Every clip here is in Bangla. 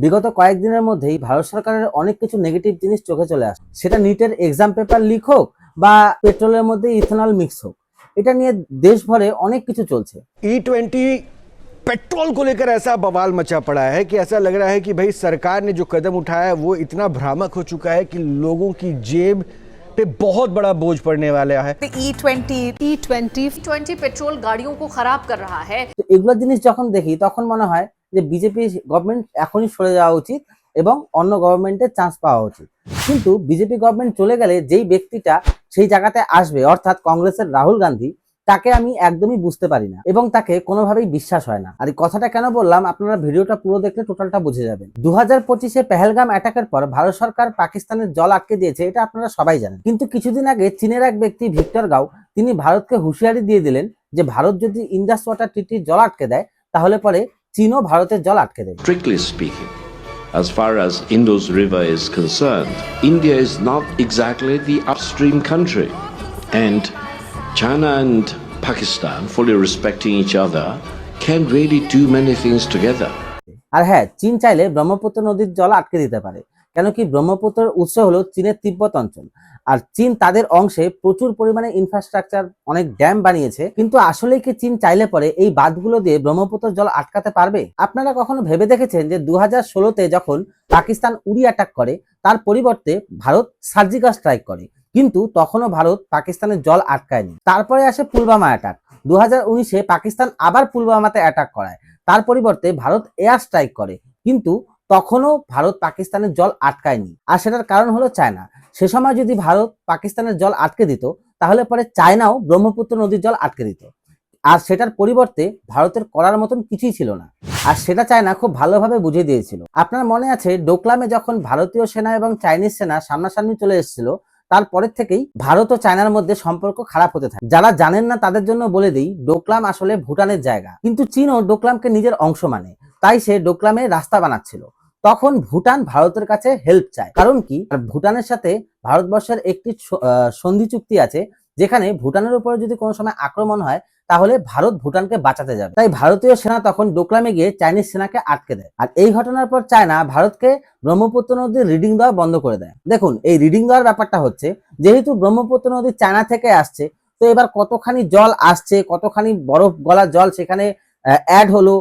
বিগত কয়েকদিনের মধ্যেই ভারত সরকারের অনেক কিছু নেগেটিভ জিনিস চোখে চলে আসে, সেটা নিটের এক্সাম পেপার লিক হোক বা পেট্রোলের মধ্যে ইথেনল মিক্স হোক, এটা নিয়ে দেশ ভরে অনেক কিছু চলছে। E20 पेट्रोल को लेकर ऐसा बवाल मचा पड़ा है कि ऐसा लग रहा है कि भाई सरकार ने जो कदम उठाया है वो इतना भ्रामक हो चुका है कि लोगों की जेब पे बहुत बड़ा बोझ पड़ने वाला है। E20 पेट्रोल गाड़ियों को खराब कर रहा है। তো এগুলো জিনিস যখন দেখি তখন মনে হয় যে বিজেপি গভর্নমেন্ট এখনই সরে যাওয়া উচিত এবং অন্য গভর্নমেন্টের চান্স পাওয়া উচিত। কিন্তু বিজেপি গভর্নমেন্ট চলে গেলে যেই ব্যক্তিটা সেই জায়গাতে আসবে, অর্থাৎ কংগ্রেসের রাহুল গান্ধী, তাকে আমি একদমই বুঝতে পারি না এবং তাকে কোনোভাবেই বিশ্বাস হয় না। আর এই কথাটা কেন বললাম, আপনারা ভিডিওটা পুরো দেখলে টোটালটা বুঝে যাবেন। 2025-এ পেহেলগাম অ্যাটাকের পর ভারত সরকার পাকিস্তানের জল আটকে দিয়েছে, এটা আপনারা সবাই জানেন। কিন্তু কিছুদিন আগে চীনের এক ব্যক্তি ভিক্টর গাও তিনি ভারতকে হুঁশিয়ারি দিয়ে দিলেন যে ভারত যদি ইন্দাস ওয়াটার ট্রিটির জল আটকে দেয় তাহলে পরে চীনও ভারতের জল আটকে দেবে। Strictly speaking, as far as Indus River is concerned, India is not exactly the upstream country, and China and Pakistan, fully respecting each other, can really do many things together. আর হ্যাঁ, চীন চাইলে ব্রহ্মপুত্র নদীর জল আটকে দিতে পারে, কেন কি ব্রহ্মপুত্রের উৎস হলো চীনের তিব্বত অঞ্চল, আর চীন তাদের অংশে প্রচুর পরিমাণে ইনফ্রাস্ট্রাকচার, অনেক ড্যাম বানিয়েছে। কিন্তু আসলে কি চীন চাইলে পরে এই বাঁধগুলো দিয়ে ব্রহ্মপুত্র জল আটকাতে পারবে? আপনারা কখনো ভেবে দেখেছেন যে 2016-তে যখন পাকিস্তান উড়ি অ্যাটাক করে, তার পরিবর্তে ভারত সার্জিক্যাল স্ট্রাইক করে, কিন্তু তখনও ভারত পাকিস্তানের জল আটকায়নি। তারপরে আসে পুলওয়ামা অ্যাটাক। 2019-এ পাকিস্তান আবার পুলওয়ামাতে অ্যাটাক করায়, তার পরিবর্তে ভারত এয়ার স্ট্রাইক করে, কিন্তু তখনও ভারত পাকিস্তানের জল আটকায়নি। আর সেটার কারণ হলো চায়না। সে সময় যদি ভারত পাকিস্তানের জল আটকে দিত তাহলে পরে চায়নাও ব্রহ্মপুত্র নদীর জল আটকে দিত, আর সেটার পরিবর্তে ভারতের করার মতন কিছুই ছিল না, আর সেটা চায়না খুব ভালোভাবে বুঝিয়ে দিয়েছিল। আপনার মনে আছে ডোকলামে যখন ভারতীয় সেনা এবং চাইনিজ সেনা সামনাসামনি চলে এসেছিল, তারপরের থেকেই ভারত ও চায়নার মধ্যে সম্পর্ক খারাপ হতে থাকে। যারা জানেন না তাদের জন্য বলে দিই, ডোকলাম আসলে ভুটানের জায়গা, কিন্তু চীনও ডোকলামকে নিজের অংশ মানে, তাই সে ডোকলামে রাস্তা বানাচ্ছিল। তখন ভুটান ভারতের কাছে হেল্প চায়, কারণ কি ভুটানের সাথে ভারতবর্ষের একটি সন্ধি চুক্তি আছে, যেখানে ভুটানের উপরে যদি কোনো সময় আক্রমণ হয় তাহলে ভারত ভুটানকে বাঁচাতে যাবে। তাই ভারতীয় সেনা তখন ডোকলামে গিয়ে চাইনিজ সেনাকে আটকে দেয়। আর এই ঘটনার পর চায়না ভারতকে ব্রহ্মপুত্র নদীর রিডিং দেওয়া বন্ধ করে দেয়। দেখুন, এই রিডিং দেওয়ার ব্যাপারটা হচ্ছে, যেহেতু ব্রহ্মপুত্র নদী চায়না থেকে আসছে, তো এবার কতখানি জল আসছে, কতখানি বরফ গলা জল সেখানে অ্যাড হলো,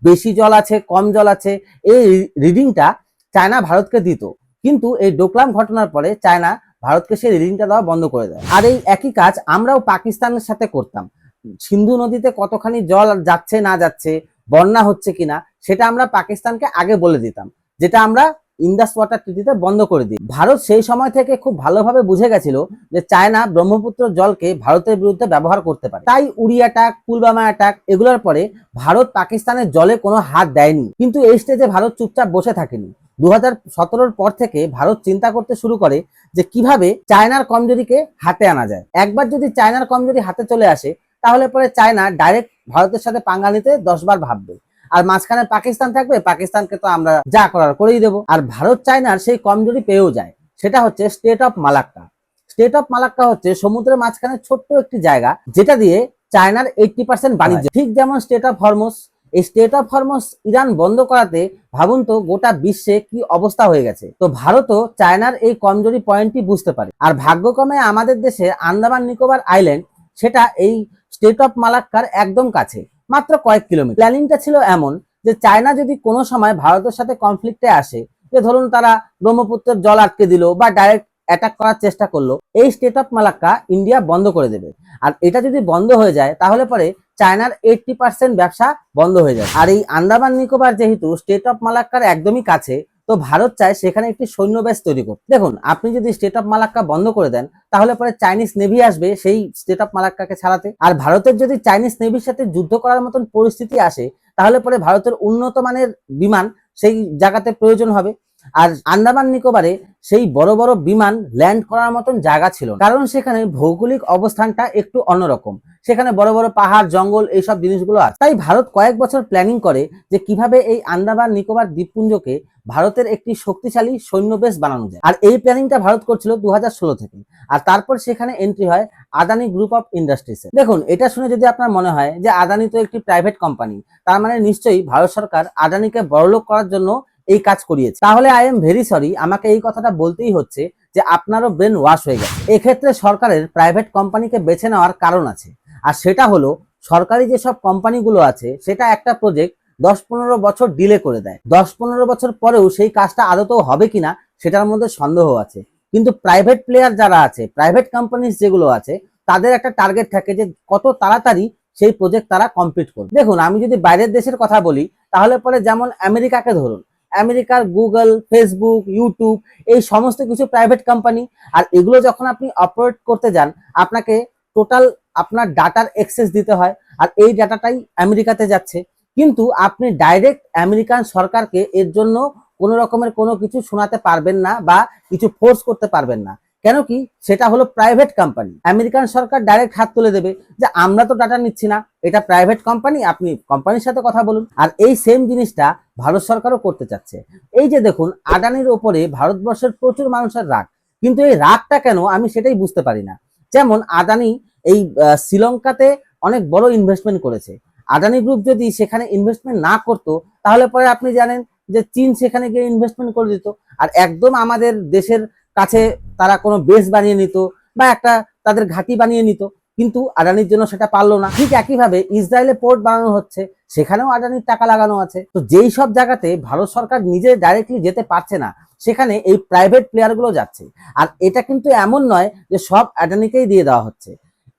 বেশি জল আছে কম জল আছে, এই রিডিংটা চায়না ভারতকে দিত। কিন্তু এই ডোকলাম ঘটনার পরে চায়না ভারতকে সেই রিডিংটা দেওয়া বন্ধ করে দেয়। আর এই একই কাজ আমরাও পাকিস্তানের সাথে করতাম। সিন্ধু নদীতে কতখানি জল যাচ্ছে না যাচ্ছে, বন্যা হচ্ছে কিনা, সেটা আমরা পাকিস্তানকে আগে বলে দিতাম, যেটা আমরা ইন্দাস ওয়াটার ট্রিটিতে বন্ধ করে দিই। ভারত সেই সময় থেকে খুব ভালোভাবে বুঝে গেছিল যে চায়না ব্রহ্মপুত্র জলকে ভারতের বিরুদ্ধে ব্যবহার করতে পারে, তাই উড়ি অ্যাটাক, পুলওয়ামা অ্যাটাক, এগুলোর পরে ভারত পাকিস্তানের জলে কোনো হাত দেয়নি। কিন্তু এই স্টেজে ভারত চুপচাপ বসে থাকেনি। 2017-র পর থেকে ভারত চিন্তা করতে শুরু করে যে কিভাবে চায়নার কমজোরিকে হাতে আনা যায়। একবার যদি চায়নার কমজোরি হাতে চলে আসে তাহলে পরে চায়না ডাইরেক্ট ভারতের সাথে পাঙ্গা নিতে 10 বার ভাববে, আর মাঝখানে পাকিস্তান থাকবে, পাকিস্তানকে তো আমরা যা করার করেই দেবো। আর ভারত চায়নার সেই কমজোরি পেয়েও যায়, সেটা হচ্ছে state of Malacca. State of Malacca হচ্ছে সমুদ্রের মাঝখানে ছোট্ট একটি জায়গা, যেটা দিয়ে চায়নার 80% বাণিজ্য। ঠিক যেমন স্টেট অফ হরমুজ, এই স্টেট অফ হরমুজ ইরান বন্ধ করাতে ভাবুন তো গোটা বিশ্বে কি অবস্থা হয়ে গেছে। তো ভারতও চায়নার এই কমজোরি পয়েন্টটি বুঝতে পারে, আর ভাগ্যক্রমে আমাদের দেশের আন্দামান নিকোবর আইল্যান্ড সেটা এই স্টেট অফ মালাক্কার একদম কাছে, মাত্র কয়েক কিলোমিটার। প্ল্যানিংটা ছিল এমন যে চায়না যদি কোনো সময় ভারতের সাথে কনফ্লিক্টে আসে, যে ধরুন তারা ব্রহ্মপুত্রের জল আটকে দিল বা ডাইরেক্ট অ্যাটাক করার চেষ্টা করলো, এই স্টেট অফ মালাক্কা ইন্ডিয়া বন্ধ করে দেবে। আর এটা যদি বন্ধ হয়ে যায় তাহলে পরে চায়নার 80% ব্যবসা বন্ধ হয়ে যাবে। আর এই আন্দামান নিকোবর যেহেতু স্টেট অফ মালাক্কার একদমই কাছে, তো ভারত চায় সেখানে একটি সৈন্য বেস তৈরি করতে। দেখুন, আপনি যদি স্টেট অফ মালাক্কা বন্ধ করে দেন তাহলে পরে চাইনিজ নেভি আসবে সেই স্টেট অফ মালাক্কাকে ছাড়াতে। আর ভারতের যদি চাইনিজ নেভির সাথে যুদ্ধ করার মতন পরিস্থিতি আসে তাহলে পরে ভারতের উন্নত মানের বিমান সেই জায়গাতে প্রয়োজন হবে। আর আন্দামান নিকোবরে সেই বড় বড় বিমান ল্যান্ড করার মতন জায়গা ছিল, কারণ সেখানে ভৌগোলিক অবস্থানটা একটু অন্যরকম, সেখানে বড় বড় পাহাড়, জঙ্গল, এইসব জিনিসগুলো আছে। তাই ভারত কয়েক বছর প্ল্যানিং করে যে কিভাবে এই আন্দামান নিকোবর দ্বীপপুঞ্জকে ভারতের একটি শক্তিশালী সৈন্য বেস বানানো যায়। আর এই প্ল্যানিংটা ভারত করছিল 2016 থেকে, আর তারপর সেখানে এন্ট্রি হয় আদানি গ্রুপ অফ ইন্ডাস্ট্রিজ। দেখুন, এটা শুনে যদি আপনার মনে হয় যে আদানি তো একটি প্রাইভেট কোম্পানি, তার মানে নিশ্চয়ই ভারত সরকার আদানিকে বড়লোক করার জন্য এই কাজ করিয়েছে। তাহলে আই এম ভেরি সরি, আমাকে এই কথাটা বলতেই হচ্ছে যে আপনারও ব্রেন ওয়াশ হয়ে গেছে। এক্ষেত্রে সরকারের প্রাইভেট কোম্পানিকে বেছে নেওয়ার কারণ আছে, আর সেটা হলো সরকারি যেসব কোম্পানিগুলো আছে সেটা একটা প্রজেক্ট 10-15 বছর ডিলে করে দেয়। 10-15 বছর পরেও সেই কাজটা আদতেও হবে কিনা সেটার মধ্যে সন্দেহ আছে। কিন্তু প্রাইভেট প্লেয়ার যারা আছে, প্রাইভেট কোম্পানি যেগুলো আছে, তাদের একটা টার্গেট থাকে যে কত তাড়াতাড়ি সেই প্রজেক্ট তারা কমপ্লিট করবে। দেখুন, আমি যদি বাইরের দেশের কথা বলি তাহলে পরে যেমন আমেরিকাকে ধরুন, আমেরিকার গুগল, ফেসবুক, ইউটিউব এই সমস্ত কিছু প্রাইভেট কোম্পানি। আর এগুলো যখন আপনি অপারেট করতে যান আপনাকে টোটাল আপনার ডাটার অ্যাক্সেস দিতে হয়, আর এই ডাটাটাই আমেরিকাতে যাচ্ছে। কিন্তু আপনি ডাইরেক্ট আমেরিকান সরকারকে এর জন্য কোনো রকমের কোনো কিছু শোনাতে পারবেন না বা কিছু ফোর্স করতে পারবেন না। কেন কি? সেটা হলো প্রাইভেট কোম্পানি। আমেরিকান সরকার ডাইরেক্ট হাত তুলে দেবে যে আমরা তো ডাটা নিচ্ছি না, এটা প্রাইভেট কোম্পানি, আপনি কোম্পানির সাথে কথা বলুন। আর এই সেম জিনিসটা ভারত সরকারও করতে চাচ্ছে। এই যে দেখুন, আদানির ওপরে ভারতবর্ষের প্রচুর মানুষের রাগ, কিন্তু এই রাগটা কেন আমি সেটাই বুঝতে পারি না। যেমন আদানি এই শ্রীলঙ্কাতে অনেক বড় ইনভেস্টমেন্ট করেছে। আদানি গ্রুপ যদি সেখানে ইনভেস্টমেন্ট না করতো তাহলে পরে আপনি জানেন যে চীন সেখানে গিয়ে ইনভেস্টমেন্ট করে দিত, আর একদম আমাদের দেশের কাছে তারা কোনো বেস বানিয়ে নিত বা একটা তাদের ঘাঁটি বানিয়ে নিত। কিন্তু আদানির জন্য সেটা পারলো না। ঠিক একইভাবে ইসরায়েলে পোর্ট বানানো হচ্ছে, সেখানেও আদানির টাকা লাগানো আছে। তো যেই সব জায়গাতে ভারত সরকার নিজে ডাইরেক্টলি যেতে পারছে না সেখানে এই প্রাইভেট প্লেয়ার গুলো যাচ্ছে। আর এটা কিন্তু এমন নয় যে সব আদানিকেই দিয়ে দেওয়া হচ্ছে,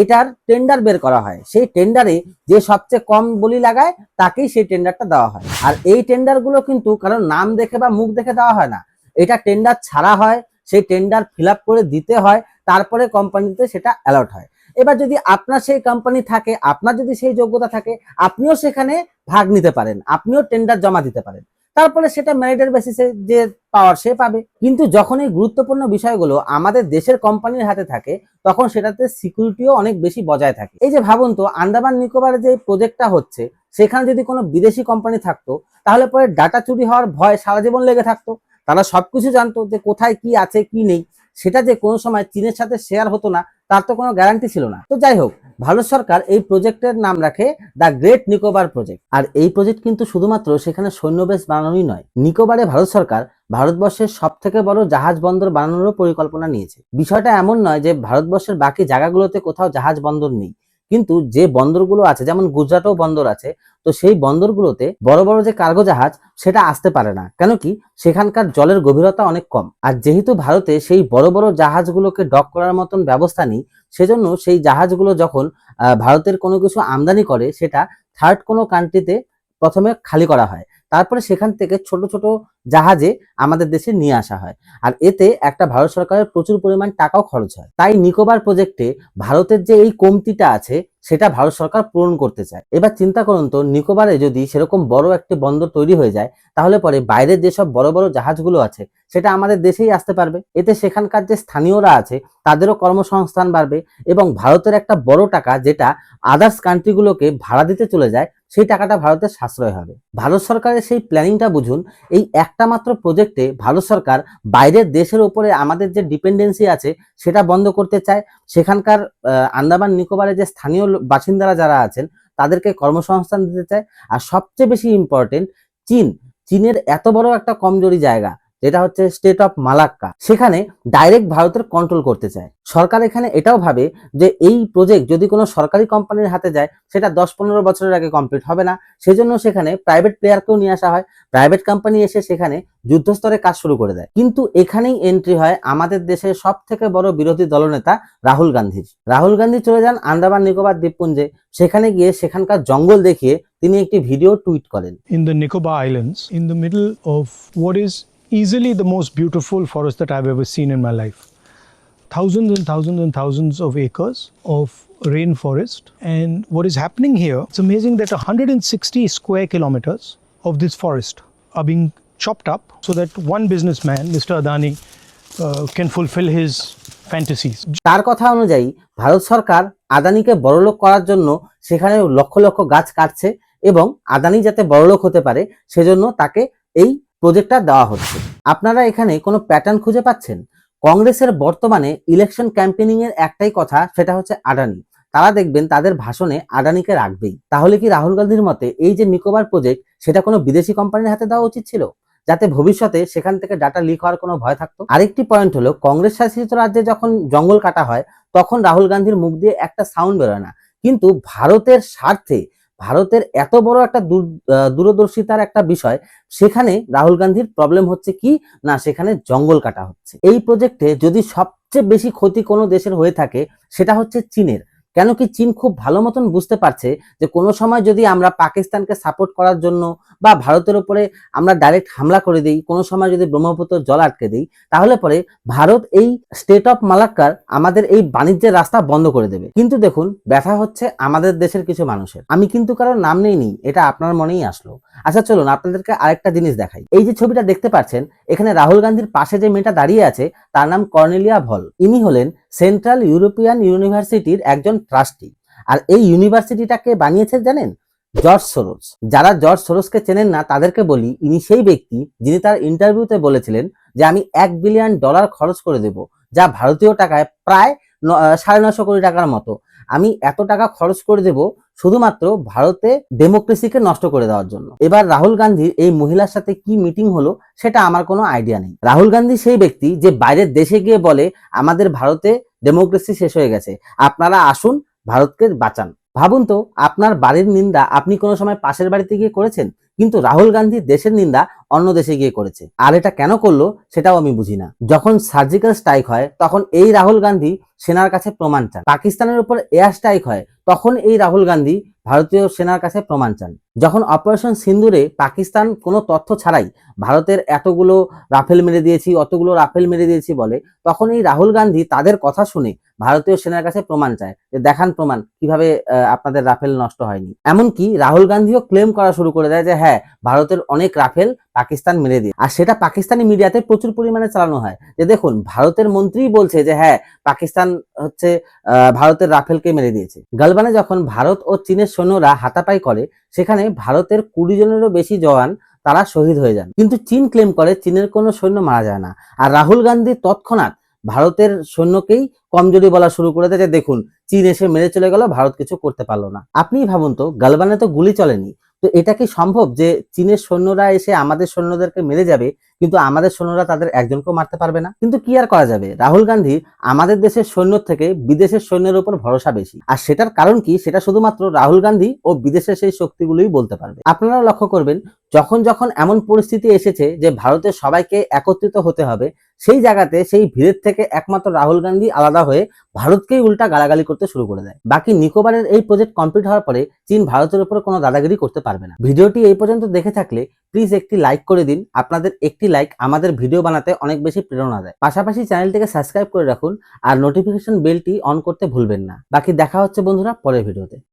এটার টেন্ডার বের করা হয়। সেই টেন্ডারে যে সবচেয়ে কম বলি লাগায় তাকেই সেই টেন্ডারটা দেওয়া হয়। আর এই টেন্ডার গুলো কিন্তু কারণ নাম দেখে বা মুখ দেখে দেওয়া হয় না, এটা টেন্ডার ছাড়া হয়, সেই টেন্ডার ফিল আপ করে দিতে হয়, তারপরে কোম্পানিতে সেটা অ্যালট হয়। এবার যদি আপনার সেই কোম্পানি থাকে, আপনার যদি সেই যোগ্যতা থাকে, আপনিও সেখানে ভাগ নিতে পারেন, আপনিও টেন্ডার জমা দিতে পারেন, তারপরে সেটা মেরিটের বেসিসে যে পাওয়ার সে পাবে। কিন্তু যখন এই গুরুত্বপূর্ণ বিষয়গুলো আমাদের দেশের কোম্পানির হাতে থাকে তখন সেটাতে সিকিউরিটিও অনেক বেশি বজায় থাকে। এই যে ভাবুন তো, আন্দামান নিকোবরে যে প্রজেক্টটা হচ্ছে সেখানে যদি কোনো বিদেশি কোম্পানি থাকতো তাহলে পরে ডাটা চুরি হওয়ার ভয় সারা জীবন লেগে থাকতো। তারা সবকিছু জানতো যে কোথায় কি আছে কি নেই, সেটা যে কোনো সময় চীনের সাথে শেয়ার হতো না তার তো কোনো গ্যারান্টি ছিল না। তো যাই হোক, ভারত সরকার এই প্রজেক্টের নাম রাখে দ্য গ্রেট নিকোবর প্রজেক্ট। আর এই প্রজেক্ট কিন্তু শুধুমাত্র সেখানে সৈন্য বেস বানানোই নয়, নিকোবরে ভারত সরকার ভারতবর্ষের সব থেকে বড় জাহাজ বন্দর বানানোরও পরিকল্পনা নিয়েছে। বিষয়টা এমন নয় যে ভারতবর্ষের বাকি জায়গাগুলোতে কোথাও জাহাজ বন্দর নেই, কিন্তু যে বন্দরগুলো আছে, যেমন গুজরাটেও বন্দর আছে, তো সেই বন্দরগুলোতে বড় বড় যে কার্গো জাহাজ সেটা আসতে পারে না। কেন কি? সেখানকার জলের গভীরতা অনেক কম। আর যেহেতু ভারতে সেই বড় বড় জাহাজগুলোকে ডক করার মতন ব্যবস্থা নেই, সেজন্য সেই জাহাজগুলো যখন ভারতের কোনো কিছু আমদানি করে সেটা থার্ড কোনো কান্ট্রিতে প্রথমে খালি করা হয়, তারপরে সেখান থেকে ছোট ছোট জাহাজে আমাদের দেশে নিয়ে আসা হয়। আর এতে একটা ভারত সরকারের প্রচুর পরিমাণ টাকাও খরচ হয়। তাই নিকোবর প্রজেক্টে ভারতের যে এই কমতিটা আছে সেটা ভারত সরকার পূরণ করতে চায়। এবার চিন্তা করুন তো, নিকোবরে যদি সেরকম বড় একটি বন্দর তৈরি হয়ে যায় তাহলে পরে বাইরের যেসব বড় বড় জাহাজগুলো আছে সেটা আমাদের দেশেই আসতে পারবে। এতে সেখানকার যে স্থানীয়রা আছে তাদেরও কর্মসংস্থান বাড়বে এবং ভারতের একটা বড় টাকা যেটা আদার্স কান্ট্রিগুলোকে ভাড়া দিতে চলে যায় সেই টাকাটা ভারতের সাশ্রয় হবে। ভারত সরকারের সেই প্ল্যানিংটা বুঝুন। এই একটা মাত্র প্রজেক্টে ভারত সরকার বাইরের দেশের উপরে আমাদের যে ডিপেন্ডেন্সি আছে সেটা বন্ধ করতে চায়। সেখানকার আন্দামান নিকোবরের যে স্থানীয় বাসিন্দারা যারা আছেন তাদেরকে কর্মসংস্থান দিতে চায়। আর সবচেয়ে বেশি ইম্পর্টেন্ট, চীনের এত বড় একটা কমজোরি জায়গা যেটা হচ্ছে স্টেট অফ মালাক্কা, সেখানে ডাইরেক্ট ভারতের কন্ট্রোল করতে চায়। সরকার এখানে এটাও ভাবে যে এই প্রজেক্ট যদি কোনো সরকারি কোম্পানির হাতে যায় সেটা 10-15 বছরের আগে কমপ্লিট হবে না, সেজন্য সেখানে প্রাইভেট প্লেয়ারকেও নিয়ে আসা হয়। প্রাইভেট কোম্পানি এসে সেখানে যুদ্ধস্তরে কাজ শুরু করে দেয়। কিন্তু এখানেই এন্ট্রি হয় আমাদের দেশের সব থেকে বড় বিরোধী দলনেতা রাহুল গান্ধীর। রাহুল গান্ধী চলে যান আন্দামান নিকোবর দ্বীপপুঞ্জে, সেখানে গিয়ে সেখানকার জঙ্গল দেখিয়ে তিনি একটি ভিডিও টুইট করেন। In the Nicobar Islands, in the middle of what is easily the most beautiful forest that I've ever seen in my life. Thousands and thousands and thousands of acres of rainforest. And what is happening here, it's amazing that 160 square kilometers of this forest are being chopped up so that one businessman, Mr. Adani, can fulfill his fantasies. তার কথা অনুযায়ী ভারত সরকার আদানিকে বড়লোক করার জন্য সেখানে লক্ষ লক্ষ গাছ কাটছে এবং আদানি যাতে বড়লোক হতে পারে সেজন্য তাকে এই প্রজেক্টটা দেওয়া হচ্ছে। আপনারা এখানে কোনো প্যাটার্ন খুঁজে পাচ্ছেন? কংগ্রেসের বর্তমানে ইলেকশন ক্যাম্পেনিং এর একটাই কথা, সেটা হচ্ছে আদানি। তারা দেখবেন তাদের ভাষণে আদানিকে রাখবেই। তাহলে কি রাহুল গান্ধীর মতে এই যে নিকোবর প্রজেক্ট সেটা কোনো বিদেশি কোম্পানির হাতে দেওয়া উচিত ছিল? যাতে ভবিষ্যতে সেখান থেকে ডাটা লিক হওয়ার কোনো ভয় থাকতো। আরেকটি পয়েন্ট হলো, কংগ্রেস শাসিত রাজ্যে যখন জঙ্গল কাটা হয় তখন রাহুল গান্ধীর মুখ দিয়ে একটা সাউন্ড বেরোয় না, কিন্তু ভারতের স্বার্থে, ভারতের এত বড় একটা দূরদর্শিতার একটা বিষয়, সেখানে রাহুল গান্ধীর প্রবলেম হচ্ছে কি না, সেখানে জঙ্গল কাটা হচ্ছে। এই প্রজেক্টে যদি সবচেয়ে বেশি ক্ষতি কোনো দেশের হয়ে থাকে সেটা হচ্ছে চীনের। কেন কি চীন খুব ভালো মতন বুঝতে পারছে যে কোনো সময় যদি আমরা পাকিস্তানকে সাপোর্ট করার জন্য বা ভারতের উপরে আমরা ডাইরেক্ট হামলা করে দিই, কোনো সময় যদি ব্রহ্মপুত্র জল আটকে দিই, তাহলে পরে ভারত এই স্টেট অফ মালাক্কার আমাদের এই বাণিজ্যের রাস্তা বন্ধ করে দেবে। কিন্তু দেখুন, ব্যথা হচ্ছে আমাদের দেশের কিছু মানুষের। আমি কিন্তু কারোর নাম নেইনি, এটা আপনার মনেই আসলো। আচ্ছা চলুন আপনাদেরকে আরেকটা জিনিস দেখাই। এই যে ছবিটা দেখতে পাচ্ছেন, এখানে রাহুল গান্ধীর পাশে যে মেয়েটা দাঁড়িয়ে আছে তার নাম কর্নেলিয়া ভল। ইনি হলেন সেন্ট্রাল ইউরোপিয়ান ইউনিভার্সিটির একজন ট্রাস্টি। আর এই ইউনিভার্সিটিটাকে বানিয়েছে জানেন? George Soros. যারা জর্জ সোরোসকে চেনেন না তাদেরকে বলি, ইনি সেই ব্যক্তি যিনি তার ইন্টারভিউতে বলেছিলেন যে আমি $1 বিলিয়ন খরচ করে দেব, যা ভারতীয় টাকায় প্রায় 950 কোটি টাকার মতো। আমি এত টাকা খরচ করে দেব শুধুমাত্র ভারতে ডেমোক্রেসিকে নষ্ট করে দেওয়ার জন্য। এবার রাহুল গান্ধীর এই মহিলার সাথে কি মিটিং হলো সেটা আমার কোনো আইডিয়া নেই। রাহুল গান্ধী সেই ব্যক্তি যে বাইরের দেশে গিয়ে বলে আমাদের ভারতে ডেমোক্রেসি শেষ হয়ে গেছে, আপনারা আসুন ভারতকে বাঁচান। ভাবুন তো, আপনার বাড়ির নিন্দা আপনি কোনো সময় পাশের বাড়িতে গিয়ে করেছেন, কিন্তু রাহুল গান্ধী দেশের নিন্দা অন্য দেশে গিয়ে করেছে। আর এটা কেন করলো সেটাও আমি বুঝি না। যখন সার্জিক্যাল স্ট্রাইক হয় তখন এই রাহুল গান্ধী সেনার কাছে প্রমাণ চান। পাকিস্তানের উপর এয়ার স্ট্রাইক হয় তখন এই রাহুল গান্ধী ভারতীয় সেনার কাছে প্রমাণ চান। যখন অপারেশন সিন্দুরে পাকিস্তান কোনো তথ্য ছাড়াই ভারতের এতগুলো রাফেল মেরে দিয়েছি, অতগুলো রাফেল মেরে দিয়েছি বলে, তখন এই রাহুল গান্ধী তাদের কথা শুনে ভারতীয় সেনার কাছে প্রমাণ চায় যে দেখান প্রমাণ কিভাবে আপনাদের রাফেল নষ্ট হয়নি। এমনকি রাহুল গান্ধীও ক্লেম করা শুরু করে দেয় যে হ্যাঁ, ভারতের অনেক রাফেল পাকিস্তান মেরে দিয়ে, আর সেটা পাকিস্তানি মিডিয়াতে প্রচুর পরিমাণে চালানো হয় যে দেখুন ভারতের মন্ত্রী বলছে যে হ্যাঁ, পাকিস্তান হচ্ছে ভারতের রাফেলকে মেরে দিয়েছে। গালবানে যখন ভারত ও চীনের সৈন্যরা হাতাপাই করে, সেখানে ভারতের 20 জনেরও বেশি জওয়ান তারা শহীদ হয়ে যান, কিন্তু চীন ক্লেম করে চীনের কোনো সৈন্য মারা যায় না। আর রাহুল গান্ধী তৎক্ষণাৎ ভারতের সৈন্যকেই কমজোরি বলা শুরু করে দেয় যে দেখুন চীন এসে মেরে চলে গেল, ভারত কিছু করতে পারলো না। আপনিই ভাবুন তো, গালবানে তো গুলি চলেনি, তো এটা কি সম্ভব যে চীনের সৈন্যরা এসে আমাদের সৈন্যদেরকে মেরে যাবে কিন্তু আমাদের সৈন্যরা তাদের একজনকেও মারতে পারবে না? কিন্তু কি আর করা যাবে, রাহুল গান্ধী আমাদের দেশের সৈন্য থেকে বিদেশের সৈন্যের উপর ভরসা বেশি। আর সেটার কারণ কি সেটা শুধুমাত্র রাহুল গান্ধী ও বিদেশের সেই শক্তিগুলোই বলতে পারবে। আপনারাও লক্ষ্য করবেন, যখন যখন এমন পরিস্থিতি এসেছে যে ভারতের সবাইকে একত্রিত হতে হবে, সেই জায়গাতে সেই ভিড়ের থেকে একমাত্র রাহুল গান্ধী আলাদা হয়ে ভারতকেই উল্টা গালাগালি করতে শুরু করে দেয়। বাকি নিকোবরের এই প্রজেক্ট কমপ্লিট হওয়ার পরে চীন ভারতের উপর কোনো দাদাগিরি করতে পারবে না। ভিডিওটি এই পর্যন্ত দেখে থাকলে প্লিজ একটি লাইক করে দিন। আপনাদের একটি লাইক আমাদের ভিডিও বানাতে অনেক বেশি প্রেরণা দেয়। পাশাপাশি চ্যানেলটিকে সাবস্ক্রাইব করে রাখুন আর নোটিফিকেশন বেলটি অন করতে ভুলবেন না। বাকি দেখা হচ্ছে বন্ধুরা পরের ভিডিওতে।